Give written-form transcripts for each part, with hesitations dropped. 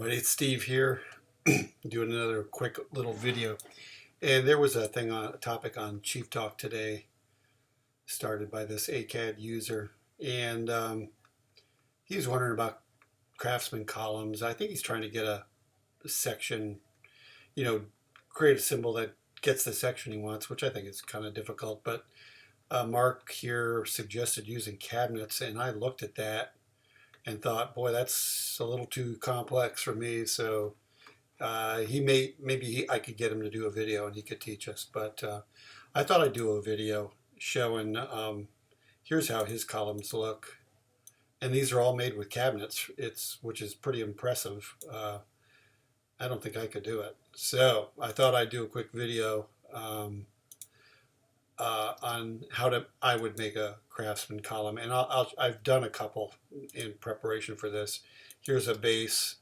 Everybody, it's Steve here, doing another quick little video. And there was a topic on Chief Talk today, started by this ACAD user, and he was wondering about Craftsman Columns. I think he's trying to get a section, create a symbol that gets the section he wants, which I think is kind of difficult. But Mark here suggested using cabinets, and I looked at that and thought, boy, that's a little too complex for me. So I could get him to do a video and he could teach us. But I thought I'd do a video showing here's how his columns look, and these are all made with cabinets. Which is pretty impressive. I don't think I could do it, so I thought I'd do a quick video on how I would make a Craftsman column, and I've done a couple in preparation for this. Here's a base,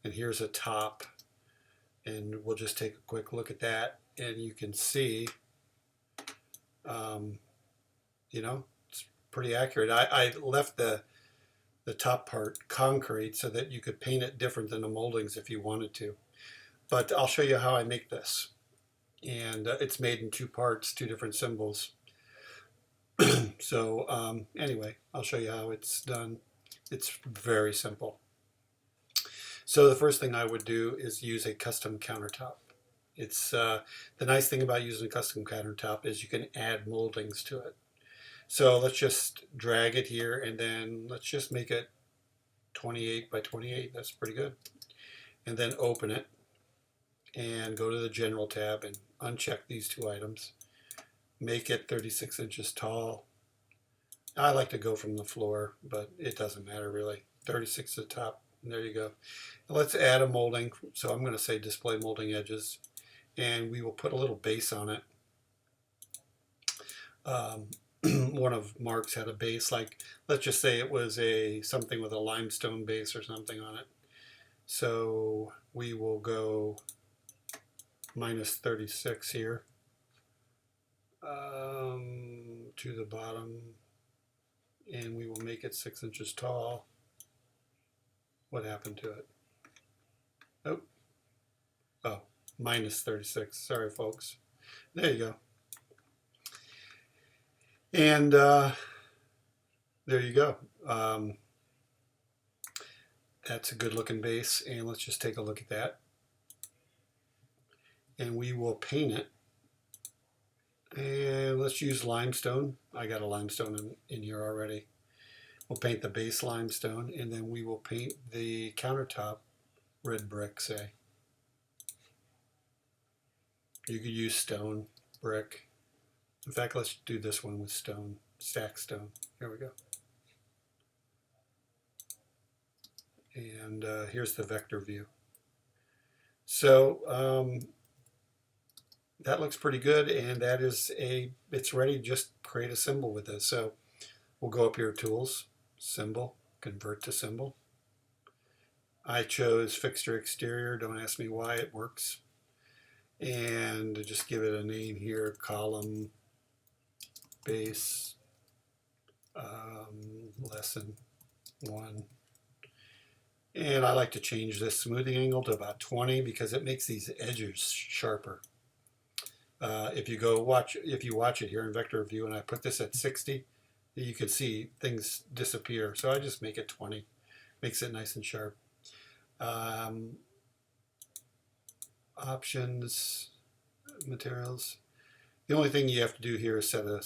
and here's a top, and we'll just take a quick look at that, and you can see, it's pretty accurate. I left the top part concrete so that you could paint it different than the moldings if you wanted to, but I'll show you how I make this. And it's made in two parts, two different symbols. So anyway, I'll show you how it's done. It's very simple. So the first thing I would do is use a custom countertop. It's the nice thing about using a custom countertop is you can add moldings to it. So let's just drag it here, and then let's just make it 28 by 28. That's pretty good. And then open it and go to the General tab and uncheck these two items. Make it 36 inches tall. I like to go from the floor, but it doesn't matter really. 36 to the top, and there you go. Now let's add a molding. So I'm going to say display molding edges, and we will put a little base on it. One of Mark's had a base, like let's just say it was something with a limestone base or something on it. So we will go minus 36 here to the bottom, and we will make it 6 inches tall. What happened to it? Oh, minus 36. Sorry, folks. There you go. And there you go. That's a good looking base, and let's just take a look at that. And we will paint it, and let's use limestone. I got a limestone in here already. We'll paint the base limestone, and then we will paint the countertop red brick, say. You could use stone, brick. In fact, let's do this one with stone, stack stone. Here we go. And here's the vector view. So that looks pretty good, and it's ready to just create a symbol with this. So we'll go up here, Tools, Symbol, Convert to Symbol. I chose Fixture Exterior, don't ask me why, it works. And to just give it a name here, Column Base Lesson 1. And I like to change this smoothing angle to about 20 because it makes these edges sharper. If you watch it here in Vector View and I put this at 60, you can see things disappear. So I just make it 20, makes it nice and sharp. Options, materials. The only thing you have to do here is set a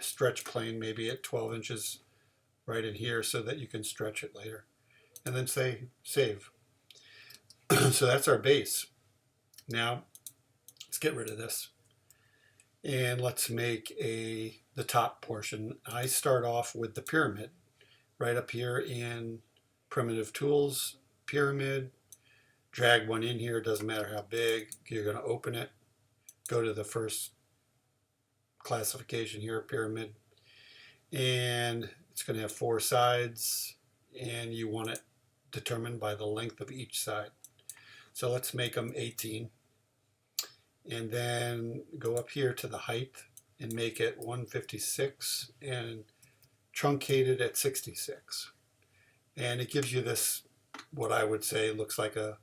stretch plane, maybe at 12 inches right in here, so that you can stretch it later. And then say save. So that's our base. Now let's get rid of this, and let's make the top portion. I start off with the pyramid right up here in Primitive Tools, Pyramid. Drag one in here, doesn't matter how big. You're going to open it, go to the first classification here, Pyramid, and it's going to have 4 sides, and you want it determined by the length of each side. So let's make them 18, and then go up here to the height and make it 156 and truncate it at 66. And it gives you this what I would say looks like a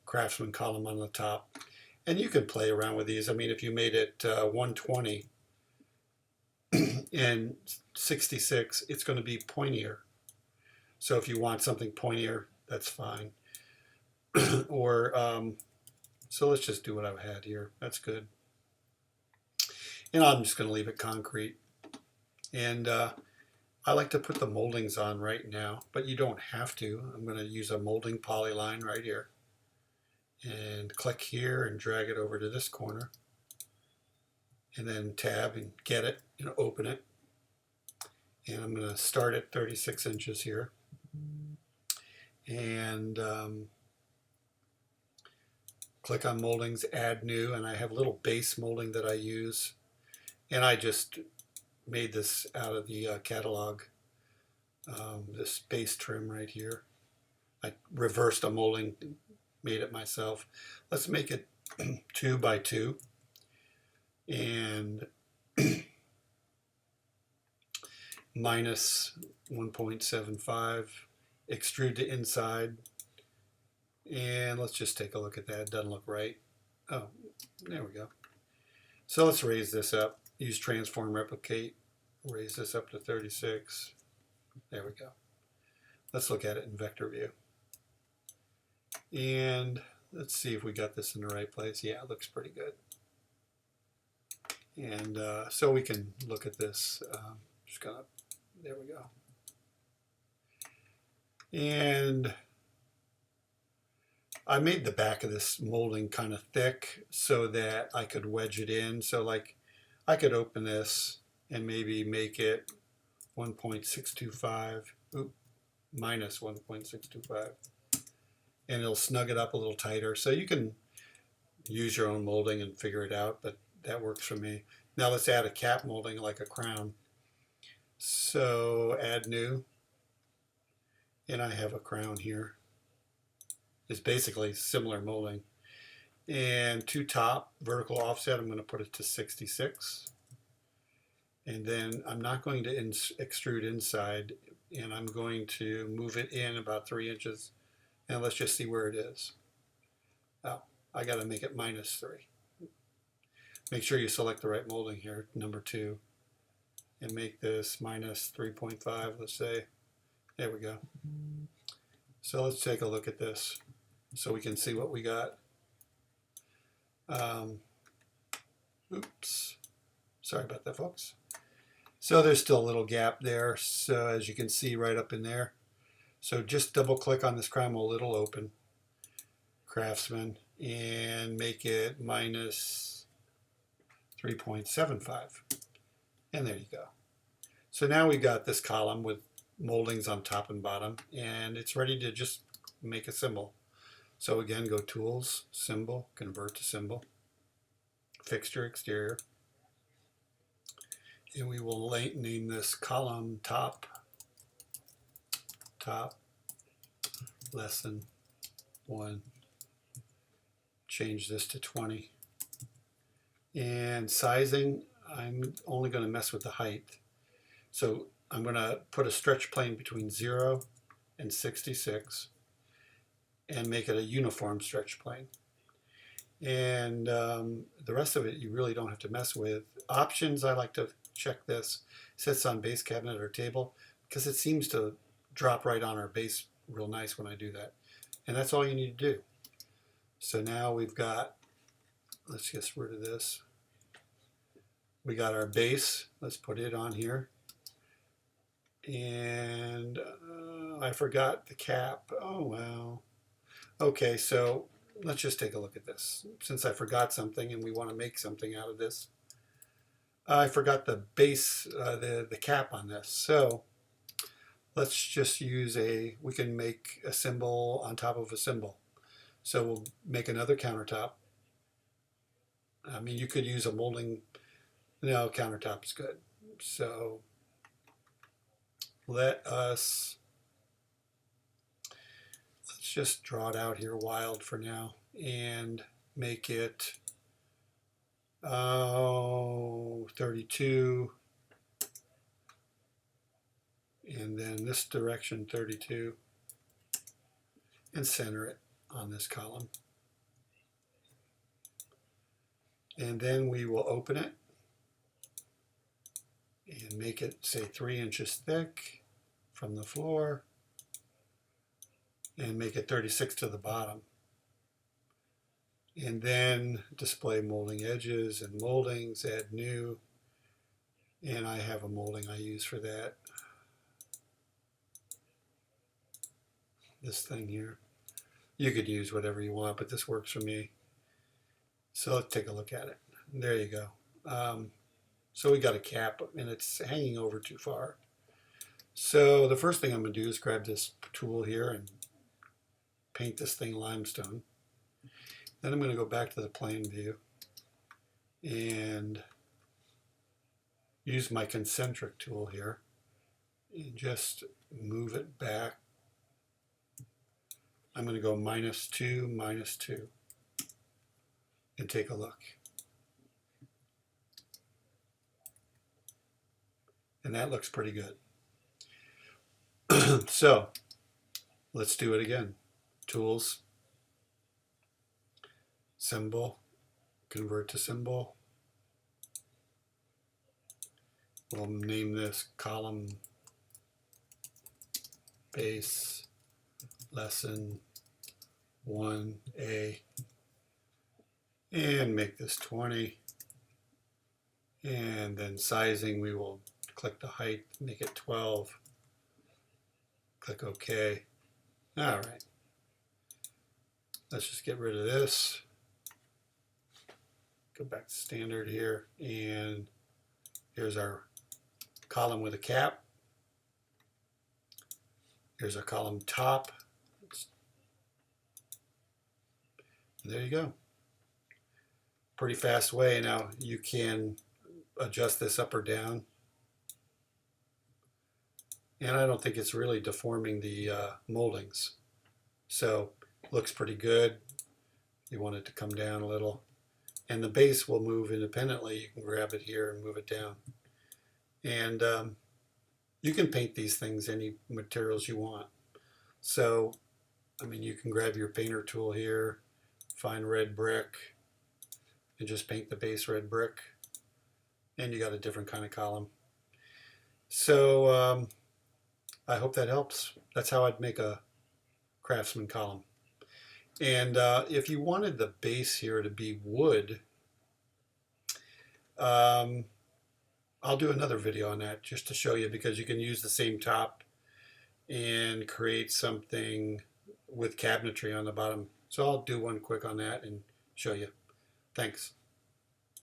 Craftsman column on the top. And you can play around with these. I mean, if you made it 120 and 66, it's going to be pointier. So if you want something pointier, that's fine. Or, so let's just do what I've had here. That's good. And I'm just going to leave it concrete. And I like to put the moldings on right now, but you don't have to. I'm going to use a molding polyline right here. And click here and drag it over to this corner. And then tab and get it and open it. And I'm going to start at 36 inches here. And click on moldings, add new, and I have a little base molding that I use. And I just made this out of the catalog, this base trim right here. I reversed a molding, made it myself. Let's make it 2 by 2 and minus 1.75, extrude to inside, and let's just take a look at that. It doesn't look right. Oh, there we go. So let's raise this up. Use transform replicate, raise this up to 36. There we go. Let's look at it in vector view. And let's see if we got this in the right place. Yeah, it looks pretty good. And so we can look at this. Just gonna, there we go. And I made the back of this molding kind of thick so that I could wedge it in. So like I could open this and maybe make it 1.625, minus 1.625. And it'll snug it up a little tighter. So you can use your own molding and figure it out, but that works for me. Now let's add a cap molding like a crown. So add new, and I have a crown here. It's basically similar molding. And to top, vertical offset, I'm going to put it to 66. And then I'm not going to extrude inside, and I'm going to move it in about 3 inches. And let's just see where it is. Oh, I got to make it minus 3. Make sure you select the right molding here, number 2, and make this minus 3.5, let's say. There we go. So let's take a look at this so we can see what we got. Oops. Sorry about that, folks. So there's still a little gap there, so as you can see right up in there. So just double click on this crown mold, it'll open, Craftsman, and make it minus 3.75. And there you go. So now we've got this column with moldings on top and bottom, and it's ready to just make a symbol. So again, go Tools, Symbol, Convert to Symbol, Fixture Exterior, and we will name this column Top Lesson 1. Change this to 20. And sizing, I'm only going to mess with the height. So I'm going to put a stretch plane between 0 and 66 and make it a uniform stretch plane. And the rest of it you really don't have to mess with. Options, I like to check this. Sits on base cabinet or table, because it seems to drop right on our base real nice when I do that. And that's all you need to do. So now we've got, let's get rid of this. We got our base. Let's put it on here. And I forgot the cap. Oh, well. Okay, so let's just take a look at this. Since I forgot something and we want to make something out of this, I forgot the base, the cap on this. So let's just use we can make a symbol on top of a symbol. So we'll make another countertop. I mean, you could use a molding. No, countertop is good. So let's just draw it out here wild for now and make it 32, and then this direction 32, and center it on this column. And then we will open it and make it, say, 3 inches thick from the floor, and make it 36 to the bottom. And then display molding edges and moldings, add new, and I have a molding I use for that. This thing here. You could use whatever you want, but this works for me. So let's take a look at it. There you go. So we got a cap and it's hanging over too far. So the first thing I'm going to do is grab this tool here and paint this thing limestone. Then I'm going to go back to the plane view and use my concentric tool here and just move it back. I'm going to go -2, -2, and take a look. And that looks pretty good. So let's do it again. Tools, symbol, convert to symbol. We'll name this column base lesson 1A and make this 20. And then sizing, we will click the height, make it 12. Click OK. All right. Let's just get rid of this. Go back to standard here, and here's our column with a cap. Here's our column top. And there you go. Pretty fast way. Now you can adjust this up or down. And I don't think it's really deforming the moldings. So looks pretty good. You want it to come down a little. And the base will move independently. You can grab it here and move it down. And you can paint these things any materials you want. So, I mean, you can grab your painter tool here, find red brick, and just paint the base red brick. And you got a different kind of column. So, I hope that helps. That's how I'd make a Craftsman column. And if you wanted the base here to be wood, I'll do another video on that just to show you, because you can use the same top and create something with cabinetry on the bottom. So I'll do one quick on that and show you. Thanks.